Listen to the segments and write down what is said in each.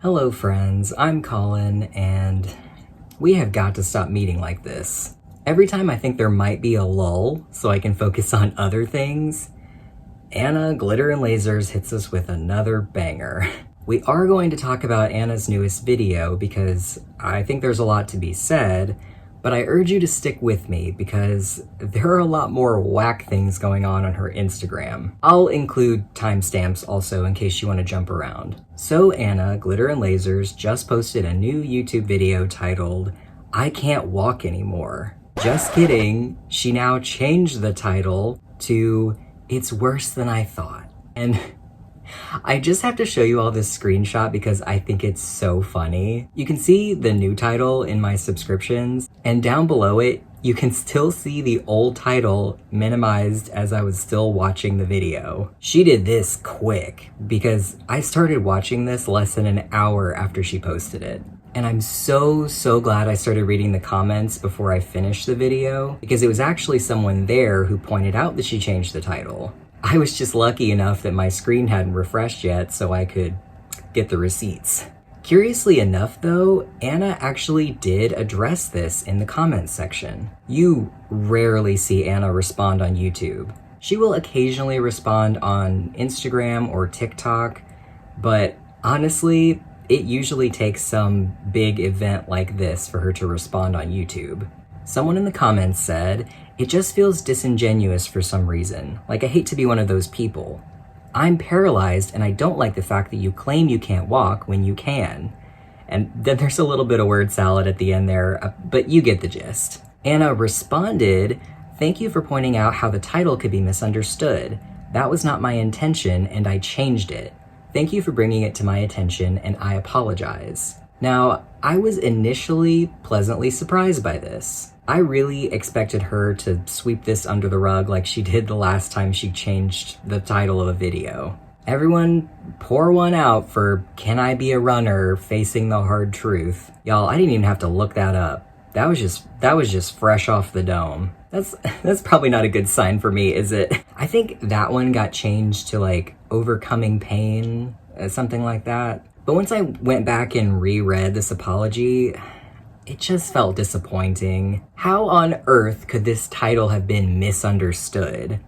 Hello friends, I'm Colin, and we have got to stop meeting like this. Every time I think there might be a lull so I can focus on other things, Anna, Glitter and Lasers hits us with another banger. We are going to talk about Anna's newest video because I think there's a lot to be said, but I urge you to stick with me because there are a lot more whack things going on her Instagram. I'll include timestamps also in case you want to jump around. So Anna, Glitter and Lasers just posted a new YouTube video titled, "I Can't Walk Anymore." Just kidding, she now changed the title to "It's Worse Than I Thought." And I just have to show you all this screenshot because I think it's so funny. You can see the new title in my subscriptions, and down below it, you can still see the old title minimized as I was still watching the video. She did this quick because I started watching this less than an hour after she posted it. And I'm so glad I started reading the comments before I finished the video because it was actually someone there who pointed out that she changed the title. I was just lucky enough that my screen hadn't refreshed yet so I could get the receipts. Curiously enough though, Anna actually did address this in the comments section. You rarely see Anna respond on YouTube. She will occasionally respond on Instagram or TikTok, but honestly, it usually takes some big event like this for her to respond on YouTube. Someone in the comments said, "It just feels disingenuous for some reason. Like I hate to be one of those people. I'm paralyzed and I don't like the fact that you claim you can't walk when you can." And then there's a little bit of word salad at the end there, but you get the gist. Anna responded, "Thank you for pointing out how the title could be misunderstood. That was not my intention and I changed it. Thank you for bringing it to my attention and I apologize." Now, I was initially pleasantly surprised by this. I really expected her to sweep this under the rug like she did the last time she changed the title of a video. Everyone pour one out for "Can I Be a Runner? Facing the Hard Truth." Y'all, I didn't even have to look that up. That was just fresh off the dome. That's probably not a good sign for me, is it? I think that one got changed to like "Overcoming Pain," something like that. But once I went back and reread this apology, it just felt disappointing. How on earth could this title have been misunderstood?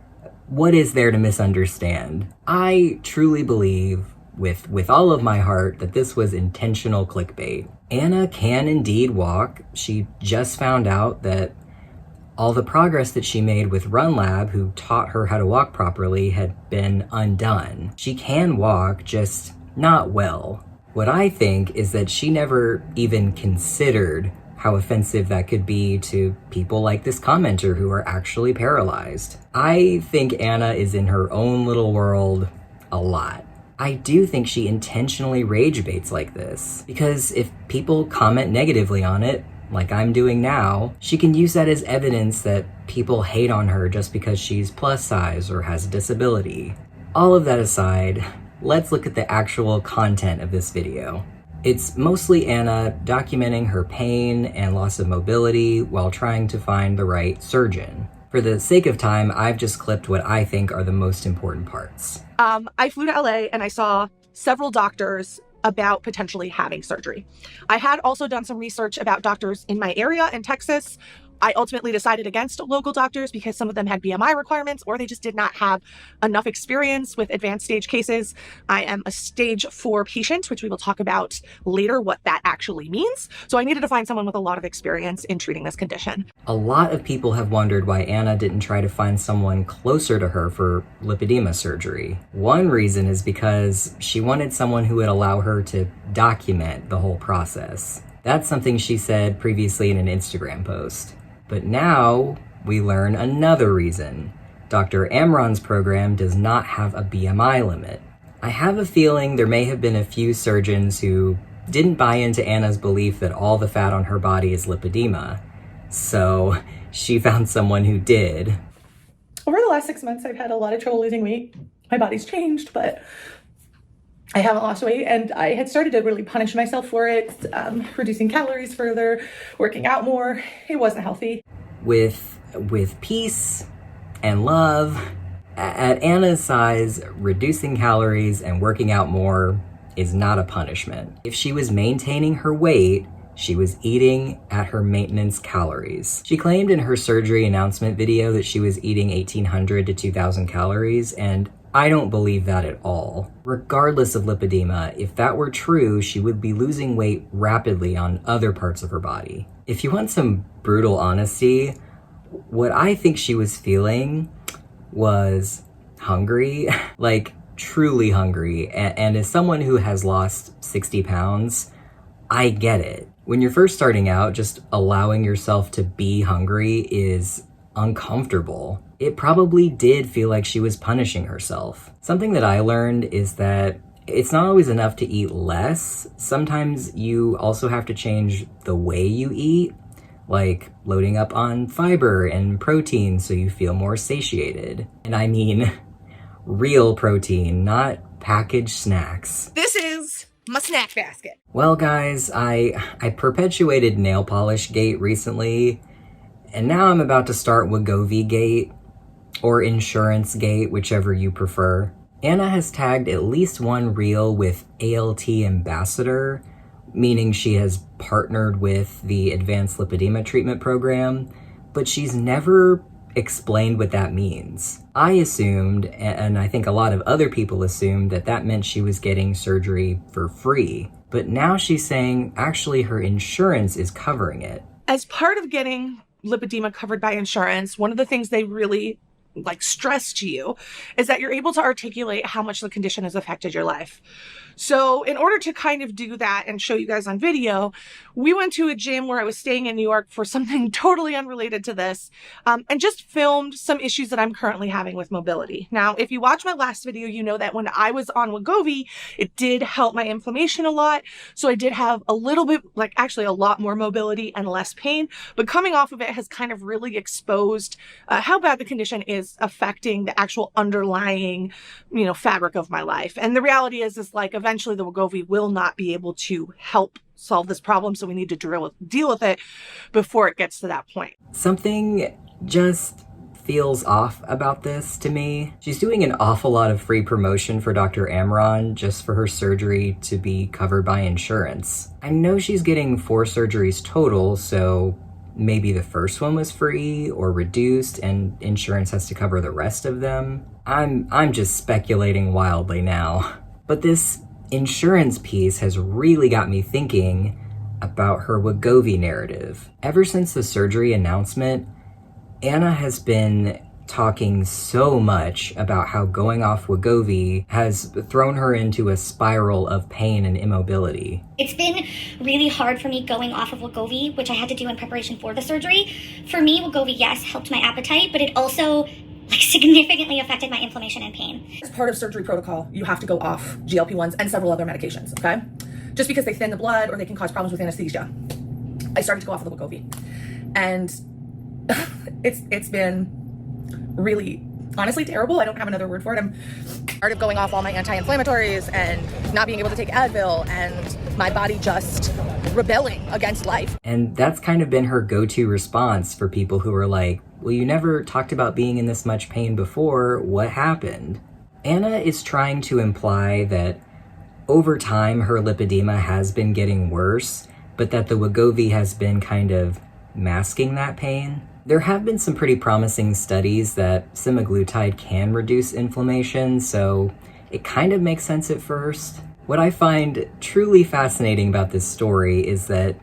What is there to misunderstand? I truly believe with all of my heart that this was intentional clickbait. Anna can indeed walk. She just found out that all the progress that she made with RunLab, who taught her how to walk properly, had been undone. She can walk, just not well. What I think is that she never even considered how offensive that could be to people like this commenter who are actually paralyzed. I think Anna is in her own little world a lot. I do think she intentionally rage baits like this, because if people comment negatively on it, like I'm doing now, she can use that as evidence that people hate on her just because she's plus size or has a disability. All of that aside, let's look at the actual content of this video. It's mostly Anna documenting her pain and loss of mobility while trying to find the right surgeon. For the sake of time, I've just clipped what I think are the most important parts. I flew to LA and I saw several doctors about potentially having surgery. I had also done some research about doctors in my area in Texas. I ultimately decided against local doctors because some of them had BMI requirements or they just did not have enough experience with advanced stage cases. I am a stage 4 patient, which we will talk about later what that actually means. So I needed to find someone with a lot of experience in treating this condition. A lot of people have wondered why Anna didn't try to find someone closer to her for lipedema surgery. One reason is because she wanted someone who would allow her to document the whole process. That's something she said previously in an Instagram post. But now we learn another reason. Dr. Amron's program does not have a BMI limit. I have a feeling there may have been a few surgeons who didn't buy into Anna's belief that all the fat on her body is lipedema. So she found someone who did. Over the last 6 months, I've had a lot of trouble losing weight. My body's changed, but I haven't lost weight, and I had started to really punish myself for it, reducing calories further, working out more. It wasn't healthy. With peace and love, at Anna's size, reducing calories and working out more is not a punishment. If she was maintaining her weight, she was eating at her maintenance calories. She claimed in her surgery announcement video that she was eating 1,800 to 2,000 calories, and I don't believe that at all. Regardless of lipedema, if that were true, she would be losing weight rapidly on other parts of her body. If you want some brutal honesty, what I think she was feeling was hungry, like truly hungry. And as someone who has lost 60 pounds, I get it. When you're first starting out, just allowing yourself to be hungry is uncomfortable. It probably did feel like she was punishing herself. Something that I learned is that it's not always enough to eat less. Sometimes you also have to change the way you eat, like loading up on fiber and protein so you feel more satiated. And I mean real protein, not packaged snacks. This is my snack basket. Well, guys, I perpetuated nail polish gate recently, and now I'm about to start WegovyGate, or insurance gate, whichever you prefer. Anna has tagged at least one reel with ALT ambassador, meaning she has partnered with the Advanced Lipedema Treatment Program, but she's never explained what that means. I assumed, and I think a lot of other people assumed, that that meant she was getting surgery for free. But now she's saying actually her insurance is covering it. As part of getting lipedema covered by insurance, one of the things they really stress to you is that you're able to articulate how much the condition has affected your life. So in order to kind of do that and show you guys on video, we went to a gym where I was staying in New York for something totally unrelated to this, and just filmed some issues that I'm currently having with mobility. Now, if you watch my last video, you know that when I was on Wegovy, it did help my inflammation a lot. So I did have a little bit, actually a lot more mobility and less pain, but coming off of it has kind of really exposed how bad the condition is affecting the actual underlying, fabric of my life. And the reality is eventually the Wegovy will not be able to help solve this problem. So we need to deal with it before it gets to that point. Something just feels off about this to me. She's doing an awful lot of free promotion for Dr. Amron just for her surgery to be covered by insurance. I know she's getting 4 surgeries total, so maybe the first one was free or reduced and insurance has to cover the rest of them. I'm just speculating wildly now. But this insurance piece has really got me thinking about her Wegovy narrative. Ever since the surgery announcement, Anna has been talking so much about how going off Wegovy has thrown her into a spiral of pain and immobility. It's been really hard for me going off of Wegovy, which I had to do in preparation for the surgery. For me, Wegovy, yes, helped my appetite, but it also significantly affected my inflammation and pain. As part of surgery protocol, you have to go off GLP-1s and several other medications, okay? Just because they thin the blood or they can cause problems with anesthesia. I started to go off of the Wegovy. And it's been really, honestly terrible. I don't have another word for it. I'm tired of going off all my anti-inflammatories and not being able to take Advil and my body just rebelling against life. And that's kind of been her go-to response for people who are like, well, you never talked about being in this much pain before. What happened? Anna is trying to imply that over time her lipedema has been getting worse, but that the Wegovy has been kind of masking that pain. There have been some pretty promising studies that semaglutide can reduce inflammation, so it kind of makes sense at first. What I find truly fascinating about this story is that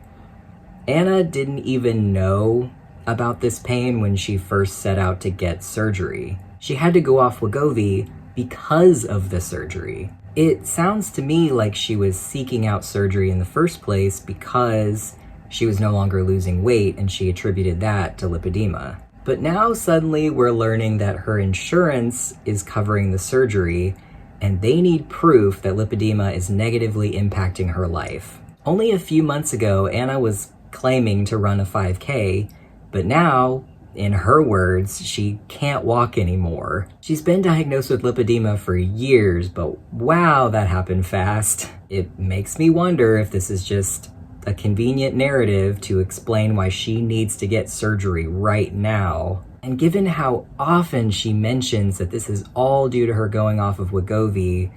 Anna didn't even know about this pain when she first set out to get surgery. She had to go off Wegovy because of the surgery. It sounds to me like she was seeking out surgery in the first place because she was no longer losing weight and she attributed that to lipedema. But now suddenly we're learning that her insurance is covering the surgery and they need proof that lipedema is negatively impacting her life. Only a few months ago, Anna was claiming to run a 5K, but now, in her words, she can't walk anymore. She's been diagnosed with lipedema for years, but wow, that happened fast. It makes me wonder if this is just a convenient narrative to explain why she needs to get surgery right now. And given how often she mentions that this is all due to her going off of Wegovy,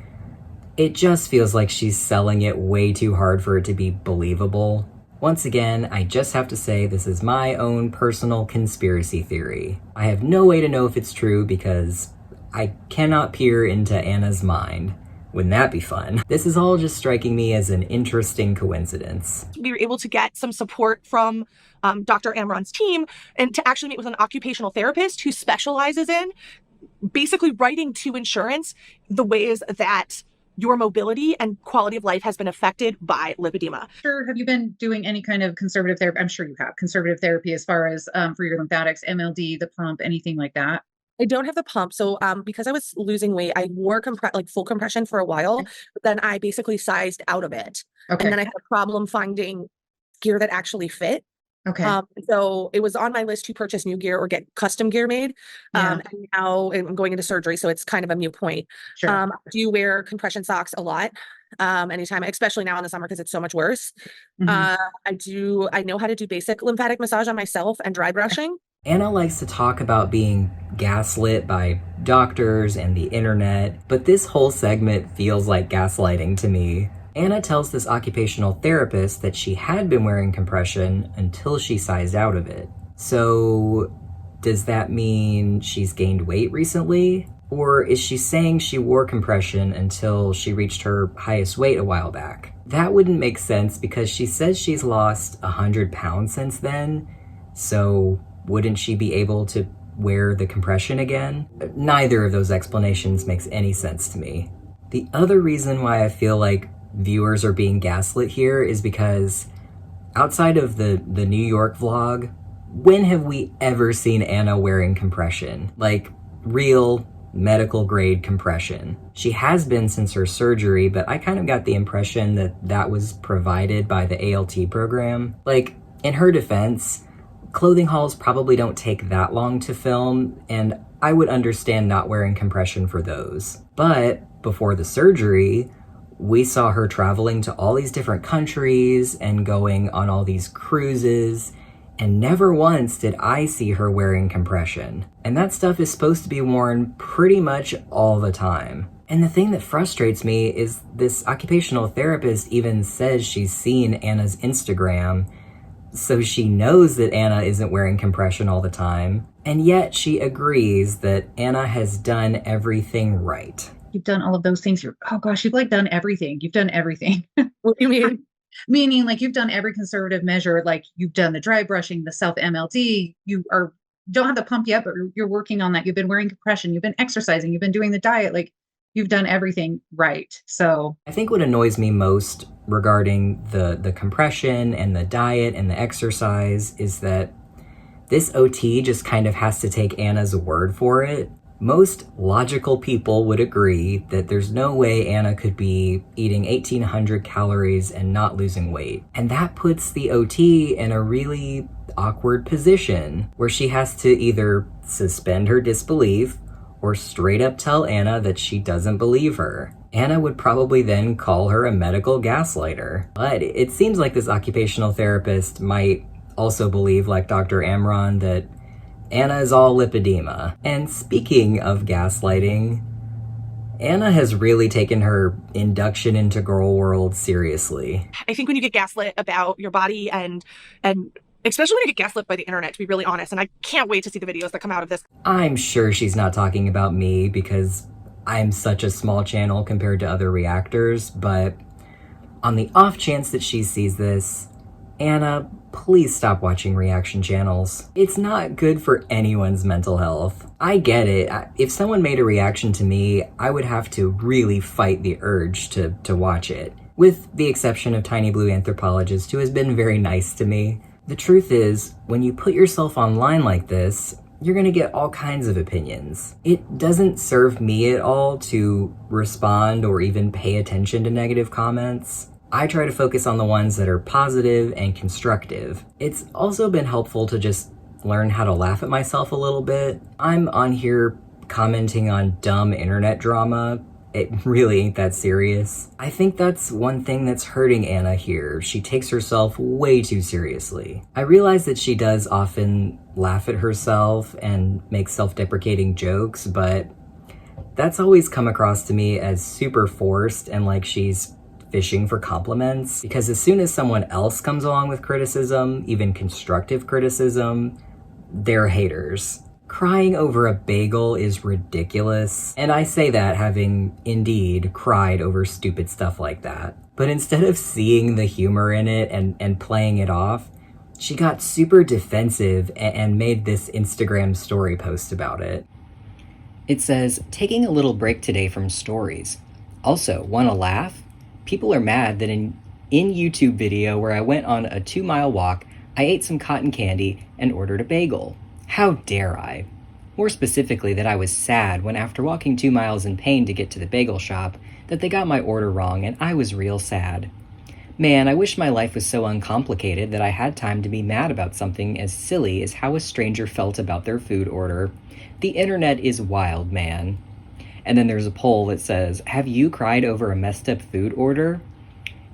It just feels like she's selling it way too hard for it to be believable. Once again, I just have to say this is my own personal conspiracy theory. I have no way to know if it's true because I cannot peer into Anna's mind. Wouldn't that be fun? This is all just striking me as an interesting coincidence. We were able to get some support from Dr. Amron's team and to actually meet with an occupational therapist who specializes in basically writing to insurance the ways that your mobility and quality of life has been affected by lymphedema. Sure. Have you been doing any kind of conservative therapy? I'm sure you have conservative therapy as far as for your lymphatics, MLD, the pump, anything like that? I don't have the pump. So because I was losing weight, I wore full compression for a while, but then I basically sized out of it. Okay. And then I had a problem finding gear that actually fit. Okay. So it was on my list to purchase new gear or get custom gear made. And now I'm going into surgery, so it's kind of a moot point. Sure. I do wear compression socks a lot, anytime, especially now in the summer because it's so much worse. Mm-hmm. I know how to do basic lymphatic massage on myself and dry brushing. Anna likes to talk about being gaslit by doctors and the internet, but this whole segment feels like gaslighting to me. Anna tells this occupational therapist that she had been wearing compression until she sized out of it. So, does that mean she's gained weight recently? Or is she saying she wore compression until she reached her highest weight a while back? That wouldn't make sense because she says she's lost 100 pounds since then. So, wouldn't she be able to wear the compression again? Neither of those explanations makes any sense to me. The other reason why I feel like viewers are being gaslit here is because outside of the New York vlog, when have we ever seen Anna wearing compression? Like real medical grade compression. She has been since her surgery, but I kind of got the impression that that was provided by the ALT program. Like, in her defense, clothing hauls probably don't take that long to film, and I would understand not wearing compression for those. But before the surgery, we saw her traveling to all these different countries and going on all these cruises, and never once did I see her wearing compression. And that stuff is supposed to be worn pretty much all the time. And the thing that frustrates me is this occupational therapist even says she's seen Anna's Instagram, so she knows that Anna isn't wearing compression all the time, and yet she agrees that Anna has done everything right. You've done all of those things. You've like done everything. You've done everything. What do you mean? Meaning like you've done every conservative measure, like you've done the dry brushing, the self MLD, don't have the pump yet, but you're working on that. You've been wearing compression, you've been exercising, you've been doing the diet, like you've done everything right. So I think what annoys me most regarding the compression and the diet and the exercise is that this OT just kind of has to take Anna's word for it. Most logical people would agree that there's no way Anna could be eating 1,800 calories and not losing weight. And that puts the OT in a really awkward position where she has to either suspend her disbelief or straight up tell Anna that she doesn't believe her. Anna would probably then call her a medical gaslighter. But it seems like this occupational therapist might also believe, like Dr. Amron, that Anna is all lipedema. And speaking of gaslighting, Anna has really taken her induction into girl world seriously. I think when you get gaslit about your body and especially when you get gaslit by the internet, to be really honest, and I can't wait to see the videos that come out of this. I'm sure she's not talking about me because I'm such a small channel compared to other reactors, but on the off chance that she sees this, Anna, please stop watching reaction channels. It's not good for anyone's mental health. I get it. If someone made a reaction to me, I would have to really fight the urge to watch it. With the exception of Tiny Blue Anthropologist, who has been very nice to me. The truth is, when you put yourself online like this, you're gonna get all kinds of opinions. It doesn't serve me at all to respond or even pay attention to negative comments. I try to focus on the ones that are positive and constructive. It's also been helpful to just learn how to laugh at myself a little bit. I'm on here commenting on dumb internet drama. It really ain't that serious. I think that's one thing that's hurting Anna here. She takes herself way too seriously. I realize that she does often laugh at herself and make self-deprecating jokes, but That's always come across to me as super forced and like she's fishing for compliments, because as soon as someone else comes along with criticism, even constructive criticism, they're haters. Crying over a bagel is ridiculous, and I say that having indeed cried over stupid stuff like that. But instead of seeing the humor in it and playing it off, she got super defensive and made this Instagram story post about it. It says, taking a little break today from stories. Also, wanna laugh? People are mad that in YouTube video where I went on a 2-mile walk, I ate some cotton candy and ordered a bagel. How dare I? More specifically, that I was sad when after walking 2 miles in pain to get to the bagel shop, that they got my order wrong and I was real sad. Man, I wish my life was so uncomplicated that I had time to be mad about something as silly as how a stranger felt about their food order. The internet is wild, man. And then there's a poll that says, have you cried over a messed up food order?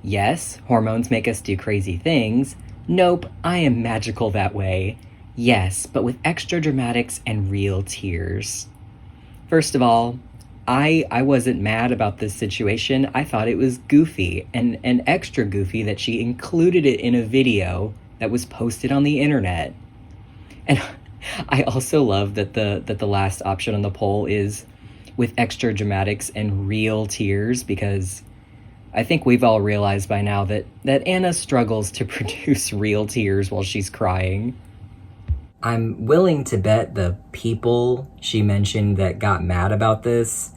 Yes, hormones make us do crazy things. Nope, I am magical that way. Yes, but with extra dramatics and real tears. First of all, I wasn't mad about this situation. I thought it was goofy, and extra goofy that she included it in a video that was posted on the internet. And I also love that the last option on the poll is with extra dramatics and real tears, because I think we've all realized by now that Anna struggles to produce real tears while she's crying. I'm willing to bet the people she mentioned that got mad about this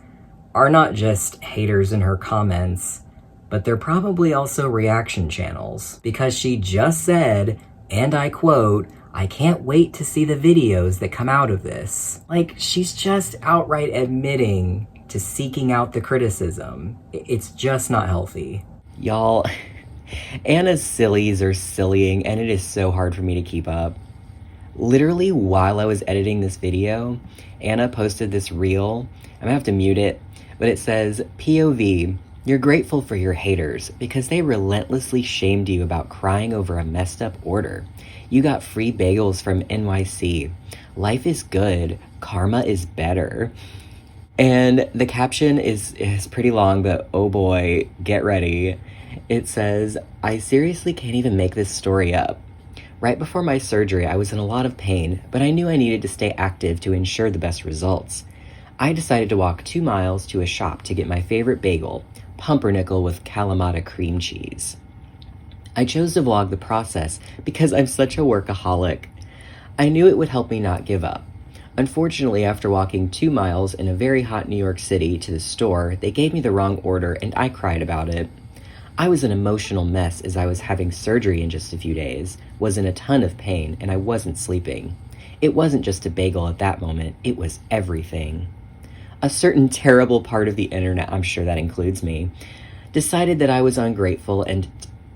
are not just haters in her comments, but they're probably also reaction channels, because she just said, and I quote, I can't wait to see the videos that come out of this. Like, she's just outright admitting to seeking out the criticism. It's just not healthy. Y'all, Anna's sillies are sillying, and it is so hard for me to keep up. Literally, while I was editing this video, Anna posted this reel. I'm gonna have to mute it, but it says, POV, you're grateful for your haters because they relentlessly shamed you about crying over a messed up order. You got free bagels from NYC. Life is good. Karma is better. And the caption is pretty long, but oh boy, get ready. It says, I seriously can't even make this story up. Right before my surgery, I was in a lot of pain, but I knew I needed to stay active to ensure the best results. I decided to walk 2 miles to a shop to get my favorite bagel, pumpernickel with Kalamata cream cheese. I chose to vlog the process because I'm such a workaholic. I knew it would help me not give up. Unfortunately, after walking 2 miles in a very hot New York City to the store, they gave me the wrong order and I cried about it. I was an emotional mess as I was having surgery in just a few days, was in a ton of pain, and I wasn't sleeping. It wasn't just a bagel at that moment, it was everything. A certain terrible part of the internet, I'm sure that includes me, decided that I was ungrateful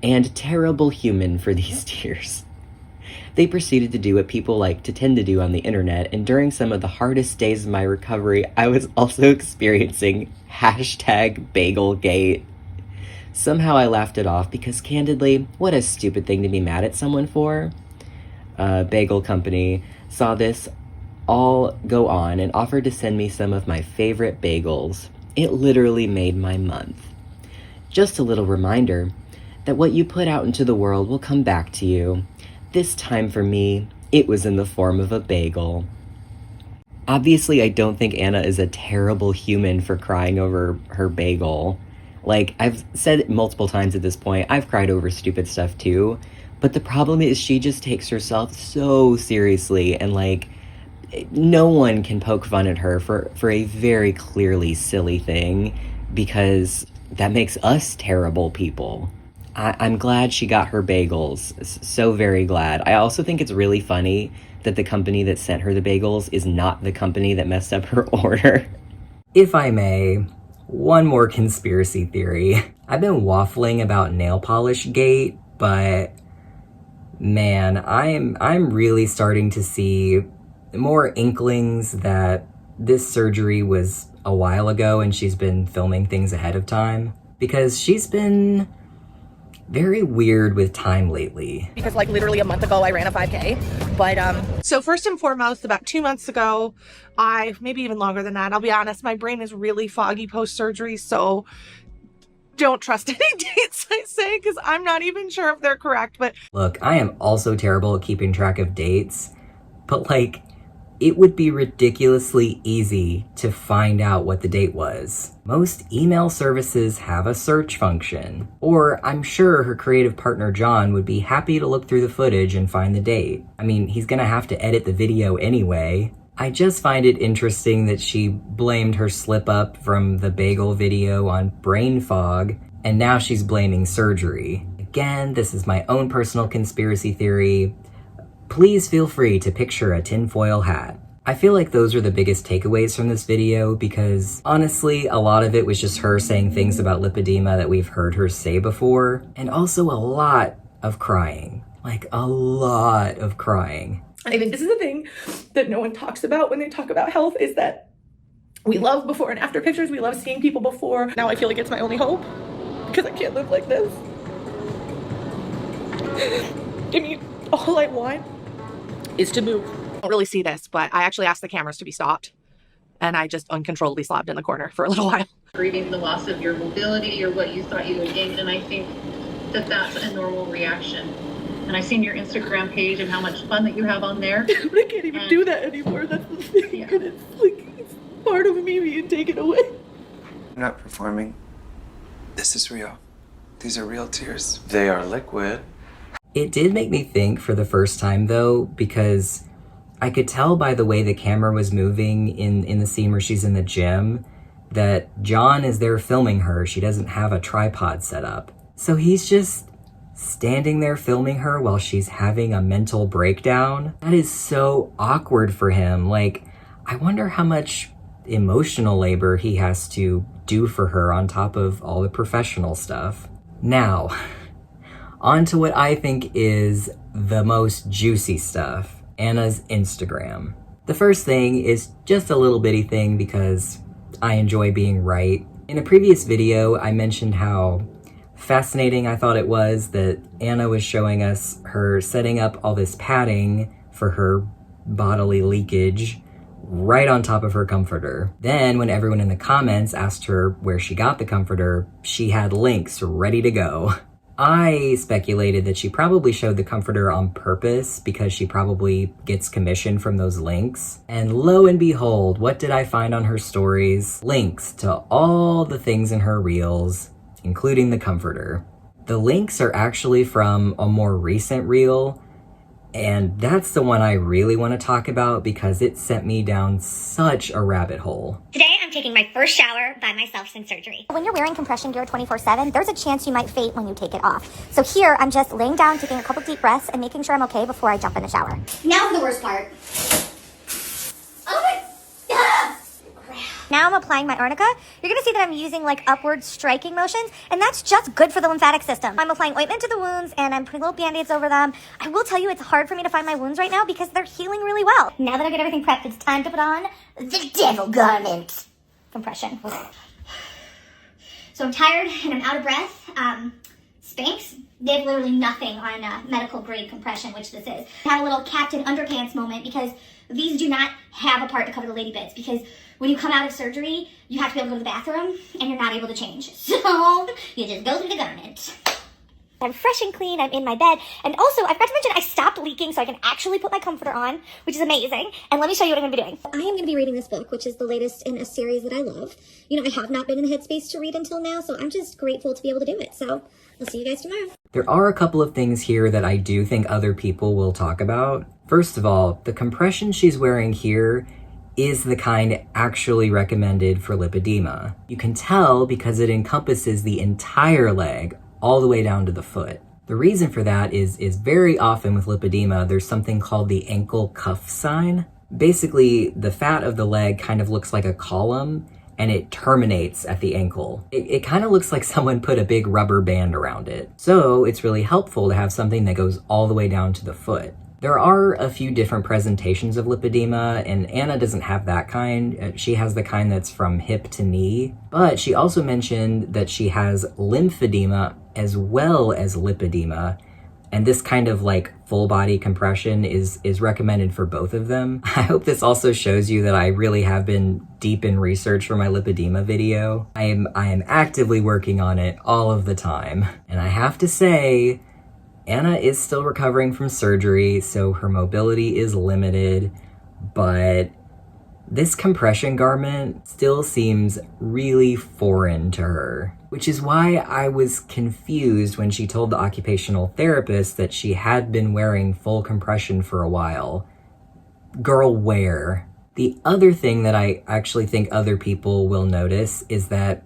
and terrible human for these tears. They proceeded to do what people like to tend to do on the internet, and during some of the hardest days of my recovery, I was also experiencing #BagelGate. Somehow I laughed it off because, candidly, what a stupid thing to be mad at someone for. Bagel Company saw this all go on and offered to send me some of my favorite bagels. It literally made my month. Just a little reminder that what you put out into the world will come back to you. This time for me, it was in the form of a bagel. Obviously, I don't think Anna is a terrible human for crying over her bagel. Like, I've said it multiple times at this point, I've cried over stupid stuff too, but the problem is she just takes herself so seriously, and like, no one can poke fun at her for a very clearly silly thing, because that makes us terrible people. I'm glad she got her bagels, so very glad. I also think it's really funny that the company that sent her the bagels is not the company that messed up her order. If I may, one more conspiracy theory. I've been waffling about nail polish gate, but man, I'm really starting to see more inklings that this surgery was a while ago and she's been filming things ahead of time, because she's been very weird with time lately. Because like literally a month ago I ran a 5K. But so first and foremost, about 2 months ago, maybe even longer than that, I'll be honest, my brain is really foggy post-surgery, so don't trust any dates I say because I'm not even sure if they're correct. But look, I am also terrible at keeping track of dates, but like, it would be ridiculously easy to find out what the date was. Most email services have a search function, or I'm sure her creative partner John would be happy to look through the footage and find the date. I mean, he's gonna have to edit the video anyway. I just find it interesting that she blamed her slip up from the bagel video on brain fog, and now she's blaming surgery. Again, this is my own personal conspiracy theory. Please feel free to picture a tinfoil hat. I feel like those are the biggest takeaways from this video because honestly, a lot of it was just her saying things about lipedema that we've heard her say before, and also a lot of crying. Like a lot of crying. I think this is the thing that no one talks about when they talk about health is that we love before and after pictures. We love seeing people before. Now I feel like it's my only hope because I can't live like this. I mean, all I want is to move. I don't really see this, but I actually asked the cameras to be stopped and I just uncontrollably slobbed in the corner for a little while. Grieving the loss of your mobility or what you thought you would gain, and I think that that's a normal reaction. And I've seen your Instagram page and how much fun that you have on there. But I can't even do that anymore. That's the thing. Yeah. And it's like, it's part of me being taken away. I'm not performing. This is real. These are real tears. They are liquid. It did make me think for the first time though, because I could tell by the way the camera was moving in the scene where she's in the gym that John is there filming her. She doesn't have a tripod set up. So he's just standing there filming her while she's having a mental breakdown. That is so awkward for him. Like, I wonder how much emotional labor he has to do for her on top of all the professional stuff. Now, on to what I think is the most juicy stuff. Anna's Instagram. The first thing is just a little bitty thing because I enjoy being right. In a previous video, I mentioned how fascinating I thought it was that Anna was showing us her setting up all this padding for her bodily leakage right on top of her comforter. Then when everyone in the comments asked her where she got the comforter, she had links ready to go. I speculated that she probably showed the comforter on purpose because she probably gets commission from those links. And lo and behold, what did I find on her stories? Links to all the things in her reels, including the comforter. The links are actually from a more recent reel, and that's the one I really want to talk about because it sent me down such a rabbit hole. Today, I'm taking my first shower by myself since surgery. When you're wearing compression gear 24/7, there's a chance you might faint when you take it off. So here, I'm just laying down, taking a couple deep breaths, and making sure I'm okay before I jump in the shower. Now for the worst part. Oh my God! Now I'm applying my arnica. You're gonna see that I'm using like upward striking motions, and that's just good for the lymphatic system. I'm applying ointment to the wounds, and I'm putting little band-aids over them. I will tell you, it's hard for me to find my wounds right now because they're healing really well. Now that I get everything prepped, it's time to put on the devil garment. Compression. So I'm tired and I'm out of breath. Spanx, they have literally nothing on medical grade compression, which this is. I had a little Captain Underpants moment because these do not have a part to cover the lady bits because when you come out of surgery, you have to be able to go to the bathroom and you're not able to change. So you just go through the garment. I'm fresh and clean, I'm in my bed, and also I forgot to mention I stopped leaking so I can actually put my comforter on, which is amazing. And let me show you what I'm going to be doing. I am going to be reading this book, which is the latest in a series that I love. You know, I have not been in the headspace to read until now, so I'm just grateful to be able to do it. So I'll see you guys tomorrow. There are a couple of things here that I do think other people will talk about. First of all, the compression she's wearing here is the kind actually recommended for lipedema. You can tell because it encompasses the entire leg all the way down to the foot. The reason for that is very often with lipedema, there's something called the ankle cuff sign. Basically, the fat of the leg kind of looks like a column and it terminates at the ankle. It kind of looks like someone put a big rubber band around it. So it's really helpful to have something that goes all the way down to the foot. There are a few different presentations of lipedema, and Anna doesn't have that kind. She has the kind that's from hip to knee, but she also mentioned that she has lymphedema. as well as lipedema. And this kind of like full body compression is recommended for both of them. I hope this also shows you that I really have been deep in research for my lipedema video. I am actively working on it all of the time. And I have to say, Anna is still recovering from surgery, so her mobility is limited, but this compression garment still seems really foreign to her, which is why I was confused when she told the occupational therapist that she had been wearing full compression for a while. Girl, where? The other thing that I actually think other people will notice is that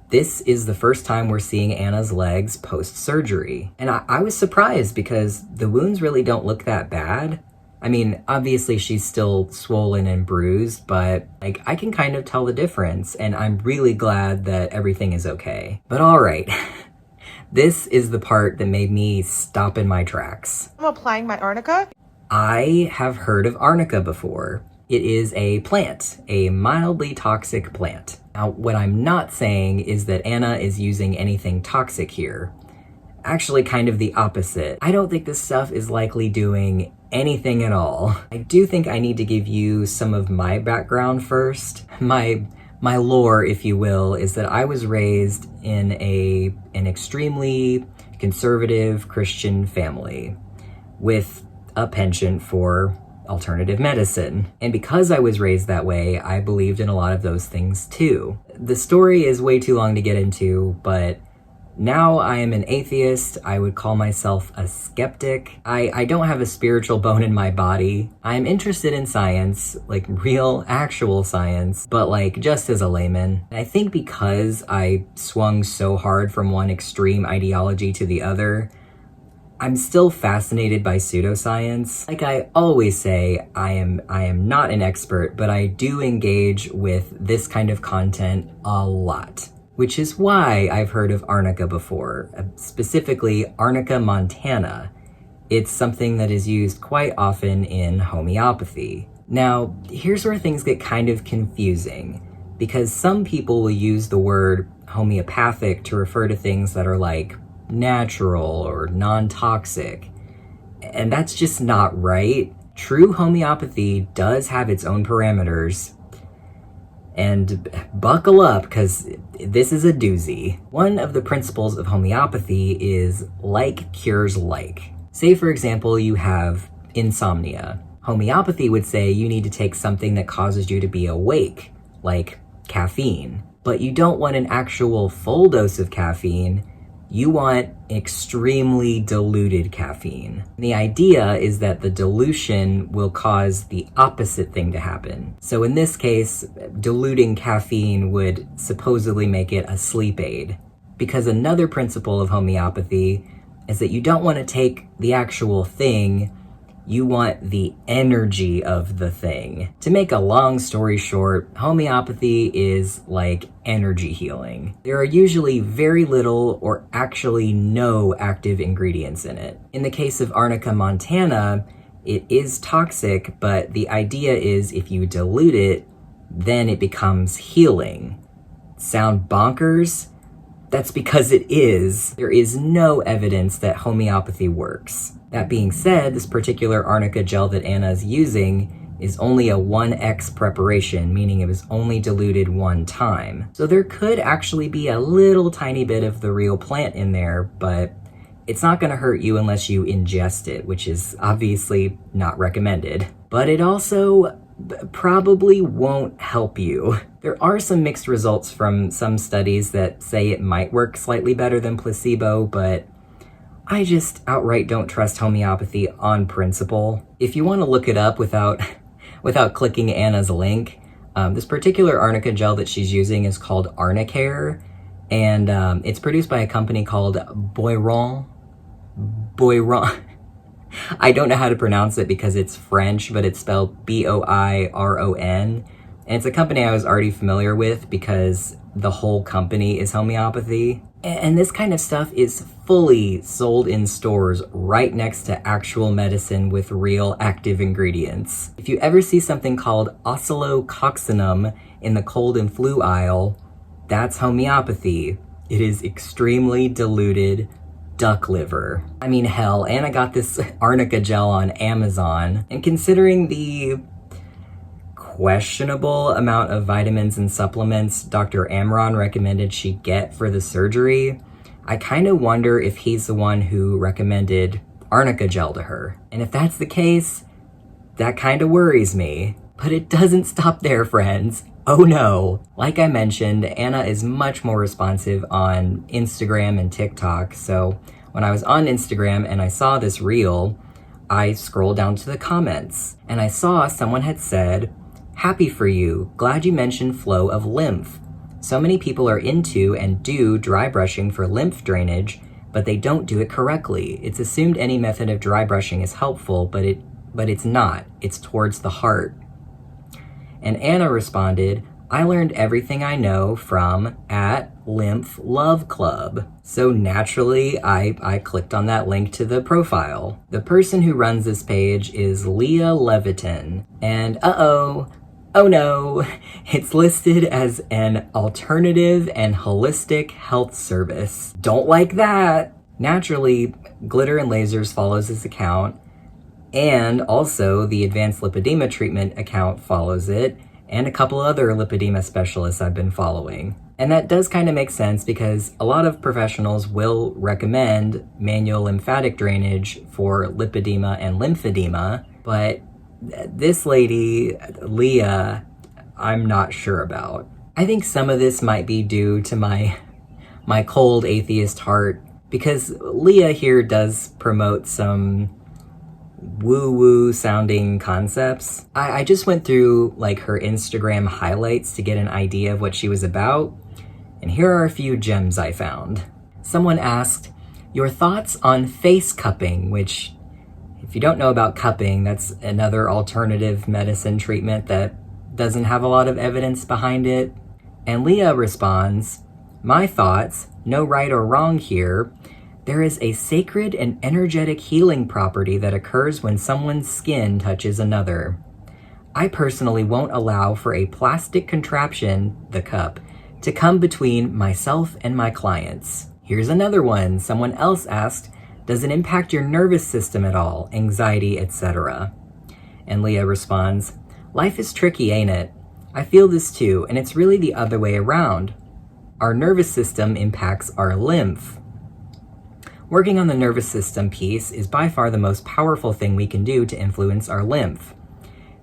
this is the first time we're seeing Anna's legs post-surgery. And I was surprised because the wounds really don't look that bad. I mean, obviously she's still swollen and bruised, but like I can kind of tell the difference, and I'm really glad that everything is okay. But all right, this is the part that made me stop in my tracks. I'm applying my arnica. I have heard of arnica before. It is a plant, a mildly toxic plant. Now, what I'm not saying is that Anna is using anything toxic here. Actually, kind of the opposite. I don't think this stuff is likely doing anything at all. I do think I need to give you some of my background first. My lore, if you will, is that I was raised in an extremely conservative Christian family with a penchant for alternative medicine. And because I was raised that way, I believed in a lot of those things too. The story is way too long to get into, but now I am an atheist. I would call myself a skeptic. I don't have a spiritual bone in my body. I'm interested in science, like real, actual science, but like just as a layman. I think because I swung so hard from one extreme ideology to the other, I'm still fascinated by pseudoscience. Like I always say, I am not an expert, but I do engage with this kind of content a lot. Which is why I've heard of arnica before, specifically Arnica montana. It's something that is used quite often in homeopathy. Now, here's where things get kind of confusing, because some people will use the word homeopathic to refer to things that are like natural or non-toxic, and that's just not right. True homeopathy does have its own parameters, and buckle up, because this is a doozy. One of the principles of homeopathy is like cures like. Say, for example, you have insomnia. Homeopathy would say you need to take something that causes you to be awake, like caffeine. But you don't want an actual full dose of caffeine. You want extremely diluted caffeine. The idea is that the dilution will cause the opposite thing to happen. So in this case, diluting caffeine would supposedly make it a sleep aid. Because another principle of homeopathy is that you don't want to take the actual thing, you want the energy of the thing. To make a long story short, homeopathy is like energy healing. There are usually very little or actually no active ingredients in it. In the case of Arnica montana, it is toxic, but the idea is if you dilute it, then it becomes healing. Sound bonkers? That's because it is. There is no evidence that homeopathy works. That being said, this particular arnica gel that Anna is using is only a 1x preparation, meaning it was only diluted one time. So there could actually be a little tiny bit of the real plant in there, but it's not going to hurt you unless you ingest it, which is obviously not recommended. But it also probably won't help you. There are some mixed results from some studies that say it might work slightly better than placebo, but I just outright don't trust homeopathy on principle. If you want to look it up without clicking Anna's link, this particular arnica gel that she's using is called Arnicare, and it's produced by a company called Boiron. I don't know how to pronounce it because it's French, but it's spelled B-O-I-R-O-N. And it's a company I was already familiar with because the whole company is homeopathy. And this kind of stuff is fully sold in stores right next to actual medicine with real active ingredients. If you ever see something called oscillococcinum in the cold and flu aisle, that's homeopathy. It is extremely diluted duck liver. I mean, hell, and I got this arnica gel on Amazon, and considering the questionable amount of vitamins and supplements Dr. Amron recommended she get for the surgery, I kind of wonder if he's the one who recommended arnica gel to her. And if that's the case, that kind of worries me. But it doesn't stop there, friends. Oh no. Like I mentioned, Anna is much more responsive on Instagram and TikTok, so when I was on Instagram and I saw this reel, I scrolled down to the comments, and I saw someone had said, "Happy for you, glad you mentioned flow of lymph. So many people are into and do dry brushing for lymph drainage, but they don't do it correctly. It's assumed any method of dry brushing is helpful, but it's not. It's towards the heart." And Anna responded, "I learned everything I know from @LymphLoveClub." So naturally, I clicked on that link to the profile. The person who runs this page is Leah Levitin. And oh no, it's listed as an alternative and holistic health service. Don't like that. Naturally, Glitter and Lasers follows this account, and also the Advanced Lipedema Treatment account follows it, and a couple other lipedema specialists I've been following. And that does kind of make sense because a lot of professionals will recommend manual lymphatic drainage for lipedema and lymphedema, but this lady, Leah, I'm not sure about. I think some of this might be due to my cold atheist heart, because Leah here does promote some woo-woo sounding concepts. I just went through like her Instagram highlights to get an idea of what she was about, and here are a few gems I found. Someone asked, "Your thoughts on face cupping," which, if you don't know about cupping, that's another alternative medicine treatment that doesn't have a lot of evidence behind it. And Leah responds, "My thoughts, no right or wrong here. There is a sacred and energetic healing property that occurs when someone's skin touches another. I personally won't allow for a plastic contraption, the cup, to come between myself and my clients." Here's another one. Someone else asked, "Does it impact your nervous system at all, anxiety, etc.?" And Leah responds, "Life is tricky, ain't it? I feel this too, and it's really the other way around. Our nervous system impacts our lymph. Working on the nervous system piece is by far the most powerful thing we can do to influence our lymph.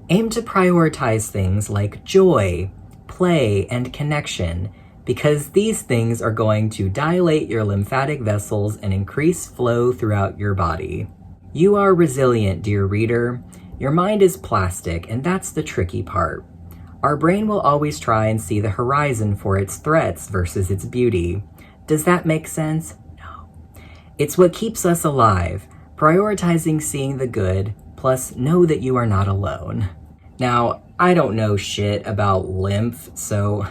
Aim to prioritize things like joy, play, and connection, because these things are going to dilate your lymphatic vessels and increase flow throughout your body. You are resilient, dear reader. Your mind is plastic, and that's the tricky part. Our brain will always try and see the horizon for its threats versus its beauty. Does that make sense? No. It's what keeps us alive, prioritizing seeing the good, plus know that you are not alone." Now, I don't know shit about lymph, so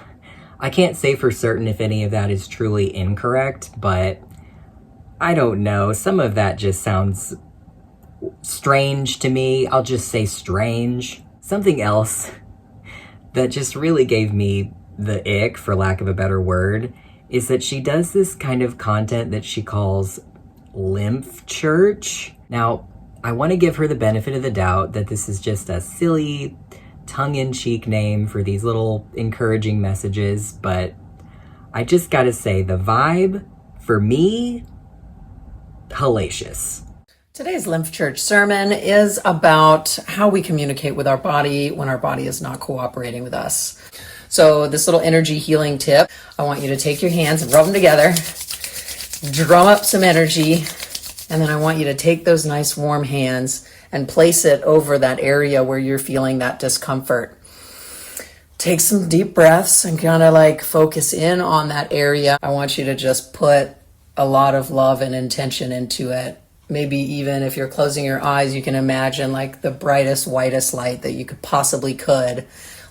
I can't say for certain if any of that is truly incorrect, but I don't know. Some of that just sounds strange to me. I'll just say strange. Something else that just really gave me the ick, for lack of a better word, is that she does this kind of content that she calls lymph church. Now, I want to give her the benefit of the doubt that this is just a silly, tongue-in-cheek name for these little encouraging messages, but I just gotta say, the vibe, for me, hellacious. Today's Lymph Church sermon is about how we communicate with our body when our body is not cooperating with us. So this little energy healing tip, I want you to take your hands and rub them together, drum up some energy, and then I want you to take those nice warm hands and place it over that area where you're feeling that discomfort. Take some deep breaths and kind of like focus in on that area. I want you to just put a lot of love and intention into it. Maybe even if you're closing your eyes, you can imagine like the brightest, whitest light that you possibly could.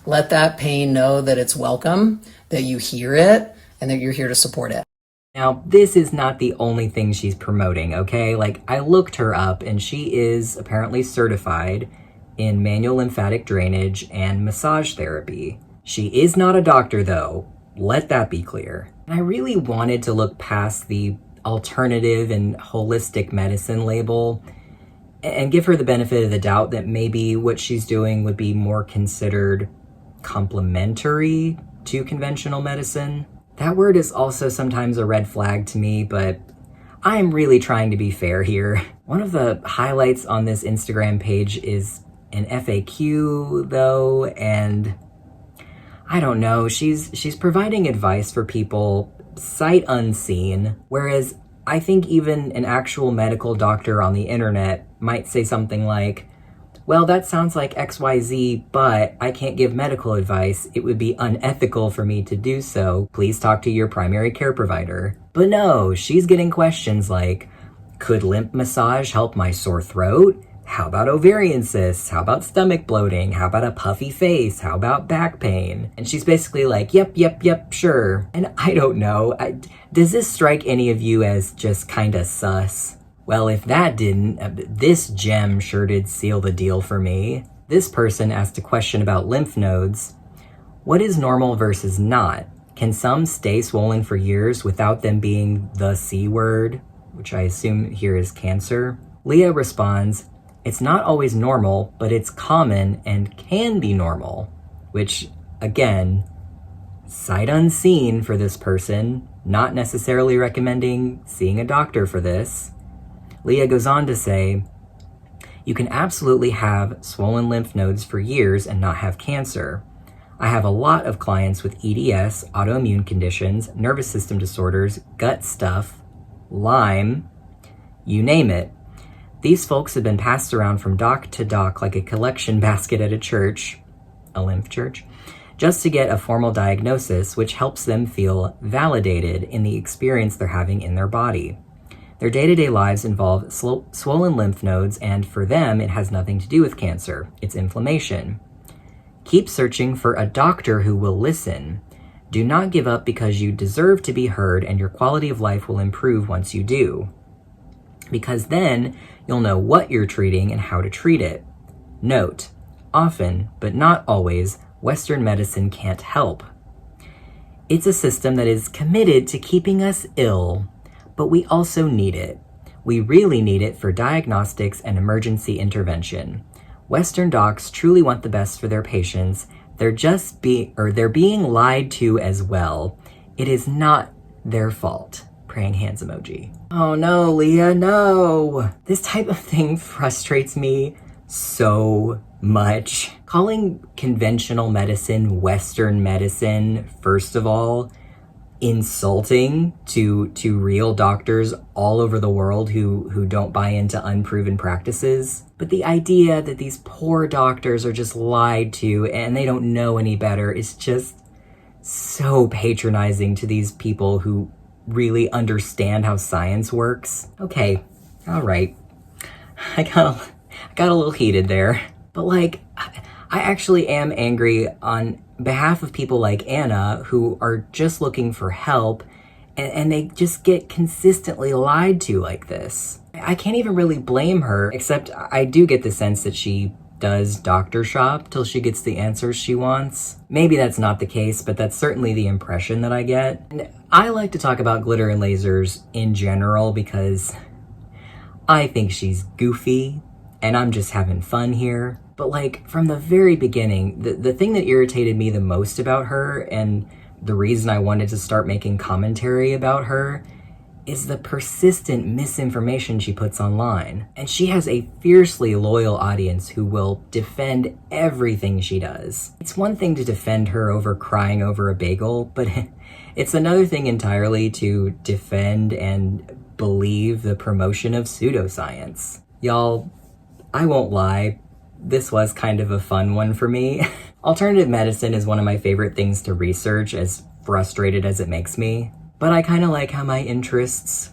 Let that pain know that it's welcome, that you hear it, and that you're here to support it. Now, this is not the only thing she's promoting, okay? Like, I looked her up, and she is apparently certified in manual lymphatic drainage and massage therapy. She is not a doctor, though. Let that be clear. And I really wanted to look past the alternative and holistic medicine label and give her the benefit of the doubt that maybe what she's doing would be more considered complementary to conventional medicine. That word is also sometimes a red flag to me, but I'm really trying to be fair here. One of the highlights on this Instagram page is an FAQ though, and I don't know, she's providing advice for people sight unseen, whereas I think even an actual medical doctor on the internet might say something like, well, that sounds like XYZ, but I can't give medical advice. It would be unethical for me to do so. Please talk to your primary care provider. But no, she's getting questions like, could lymph massage help my sore throat? How about ovarian cysts? How about stomach bloating? How about a puffy face? How about back pain? And she's basically like, yep, sure. And I don't know, does this strike any of you as just kinda sus? Well, if that didn't, this gem sure did seal the deal for me. This person asked a question about lymph nodes. What is normal versus not? Can some stay swollen for years without them being the C word, which I assume here is cancer? Leah responds, it's not always normal, but it's common and can be normal, which, again, sight unseen for this person, not necessarily recommending seeing a doctor for this. Leah goes on to say, you can absolutely have swollen lymph nodes for years and not have cancer. I have a lot of clients with EDS, autoimmune conditions, nervous system disorders, gut stuff, Lyme, you name it. These folks have been passed around from doc to doc like a collection basket at a church, a lymph church, just to get a formal diagnosis, which helps them feel validated in the experience they're having in their body. Their day-to-day lives involve swollen lymph nodes, and for them, it has nothing to do with cancer. It's inflammation. Keep searching for a doctor who will listen. Do not give up because you deserve to be heard, and your quality of life will improve once you do. Because then, you'll know what you're treating and how to treat it. Note, often, but not always, Western medicine can't help. It's a system that is committed to keeping us ill, but we also need it. We really need it for diagnostics and emergency intervention. Western docs truly want the best for their patients. They're being lied to as well. It is not their fault. Praying hands emoji. Oh no, Leah, no. This type of thing frustrates me so much. Calling conventional medicine Western medicine, first of all, insulting to real doctors all over the world who don't buy into unproven practices. But the idea that these poor doctors are just lied to and they don't know any better is just so patronizing to these people who really understand how science works. Okay, all right. I got a little heated there. But like, I actually am angry on behalf of people like Anna who are just looking for help and they just get consistently lied to like this. I can't even really blame her, except I do get the sense that she does doctor shop till she gets the answers she wants. Maybe that's not the case, but that's certainly the impression that I get. And I like to talk about Glitter and Lasers in general because I think she's goofy and I'm just having fun here. But like from the very beginning, the thing that irritated me the most about her and the reason I wanted to start making commentary about her is the persistent misinformation she puts online. And she has a fiercely loyal audience who will defend everything she does. It's one thing to defend her over crying over a bagel, but it's another thing entirely to defend and believe the promotion of pseudoscience. Y'all, I won't lie, this was kind of a fun one for me. Alternative medicine is one of my favorite things to research, as frustrated as it makes me. But I kind of like how my interests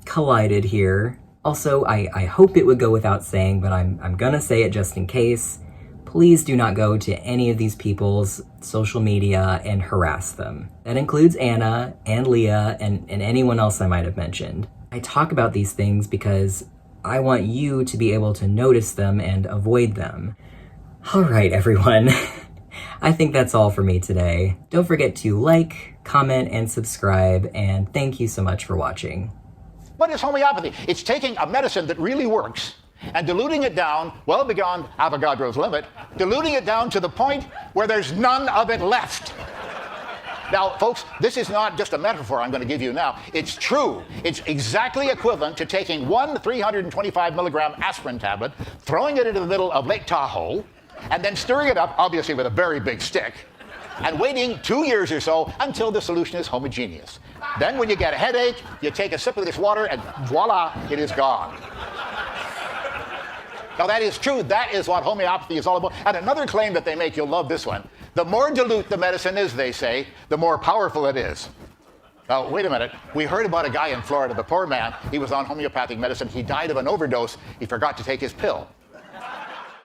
collided here. Also, I hope it would go without saying, but I'm gonna say it just in case. Please do not go to any of these people's social media and harass them. That includes Anna and Leah and anyone else I might have mentioned. I talk about these things because I want you to be able to notice them and avoid them. All right, everyone. I think that's all for me today. Don't forget to like, comment, and subscribe, and thank you so much for watching. What is homeopathy? It's taking a medicine that really works and diluting it down, well beyond Avogadro's limit, diluting it down to the point where there's none of it left. Now, folks, this is not just a metaphor I'm going to give you now. It's true. It's exactly equivalent to taking one 325 milligram aspirin tablet, throwing it into the middle of Lake Tahoe, and then stirring it up, obviously with a very big stick, and waiting 2 years or so until the solution is homogeneous. Then when you get a headache, you take a sip of this water, and voila, it is gone. Now, that is true. That is what homeopathy is all about. And another claim that they make, you'll love this one. The more dilute the medicine is, they say, the more powerful it is. Now, wait a minute. We heard about a guy in Florida, the poor man. He was on homeopathic medicine. He died of an overdose. He forgot to take his pill.